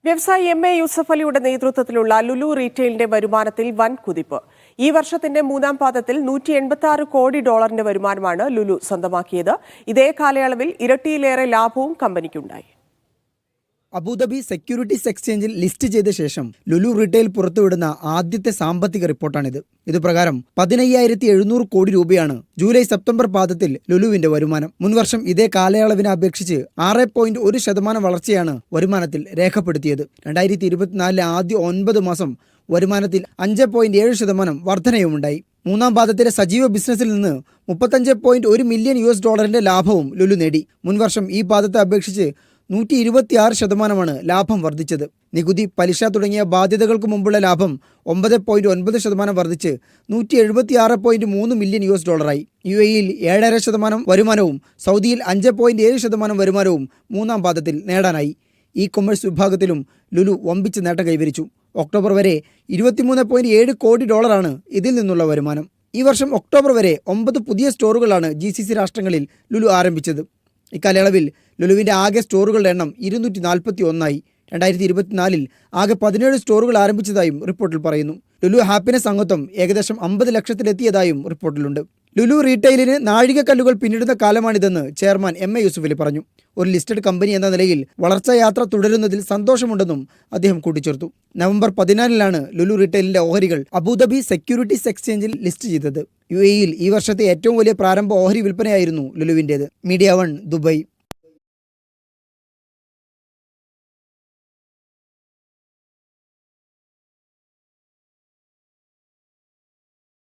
വ്യവസായി M A Yusuf അലിയുടെ നേതൃത്വത്തിലുള്ള ലുലു റീറ്റെയിലിന്റെ വരുമാനത്തിൽ വൻ കുതിപ്പ്. ഈ വർഷത്തിന്റെ മൂന്നാം പാദത്തിൽ $186 കോടി വരുമാനമാണ് ലുലു സ്വന്തമാക്കിയത്. ഇതേ കാലയളവിൽ ഇരട്ടിയിലേറെ ലാഭവും കമ്പനിക്കുണ്ടായി. അബുദാബി സെക്യൂരിറ്റീസ് എക്സ്ചേഞ്ചിൽ ലിസ്റ്റ് ചെയ്ത ശേഷം ലുലു റീറ്റെയിൽ പുറത്തുവിടുന്ന ആദ്യത്തെ സാമ്പത്തിക റിപ്പോർട്ടാണിത്. ഇതുപ്രകാരം 15,700 കോടി രൂപയാണ് ജൂലൈ-സെപ്റ്റംബർ പാദത്തിൽ ലുലുവിന്റെ വരുമാനം. മുൻവർഷം ഇതേ കാലയളവിനെ അപേക്ഷിച്ച് 6.1% വളർച്ചയാണ് വരുമാനത്തിൽ രേഖപ്പെടുത്തിയത്. 2024 ആദ്യ 9 മാസം വരുമാനത്തിൽ 5.7% വർധനയുമുണ്ടായി. മൂന്നാം പാദത്തിലെ സജീവ ബിസിനസ്സിൽ നിന്ന് $35.1 മില്യൺ ലാഭവും ലുലു നേടി. മുൻവർഷം ഈ പാദത്തെ അപേക്ഷിച്ച് 126% ലാഭം വർദ്ധിച്ചത്. നികുതി, പലിശ തുടങ്ങിയ ബാധ്യതകൾക്ക് മുമ്പുള്ള ലാഭം 9.9% വർദ്ധിച്ച് $176.3 മില്യൺ UAEയിൽ 7.5% വരുമാനവും സൗദിയിൽ 5.7% വരുമാനവും മൂന്നാം പാദത്തിൽ നേടാനായി. ഇ കൊമേഴ്സ് വിഭാഗത്തിലും ലുലു വമ്പിച്ച നേട്ടം കൈവരിച്ചു. ഒക്ടോബർ വരെ $23.7 കോടി ഇതിൽ നിന്നുള്ള വരുമാനം. ഈ വർഷം ഒക്ടോബർ വരെ 9 പുതിയ സ്റ്റോറുകളാണ് GCC രാഷ്ട്രങ്ങളിൽ ലുലു ആരംഭിച്ചത്. ഇക്കാലയളവിൽ ലുലുവിൻ്റെ ആകെ സ്റ്റോറുകളുടെ എണ്ണം 241 2024 ആകെ 17 സ്റ്റോറുകൾ ആരംഭിച്ചതായും റിപ്പോർട്ടിൽ പറയുന്നു. ലുലു ഹാപ്പിനെസ് അംഗത്വം ഏകദേശം 50 ലക്ഷത്തിലെത്തിയതായും റിപ്പോർട്ടിലുണ്ട്. ലുലു റീറ്റെയിലിന് നാഴികക്കല്ലുകൾ പിന്നിടുന്ന കാലമാണിതെന്ന് chairman M A Yusuff Ali പറഞ്ഞു. ഒരു ലിസ്റ്റഡ് കമ്പനി എന്ന നിലയിൽ വളർച്ചാ യാത്ര തുടരുന്നതിൽ സന്തോഷമുണ്ടെന്നും അദ്ദേഹം കൂട്ടിച്ചേർത്തു. നവംബർ 14 ലുലു റീറ്റെയിലിന്റെ ഓഹരികൾ അബുദാബി സെക്യൂരിറ്റീസ് എക്സ്ചേഞ്ചിൽ ലിസ്റ്റ് ചെയ്തത്. UAEയിൽ ഈ വർഷത്തെ ഏറ്റവും വലിയ പ്രാരംഭ ഓഹരി വിൽപ്പനയായിരുന്നു ലുലുവിൻ്റേത്. Media 1 Dubai.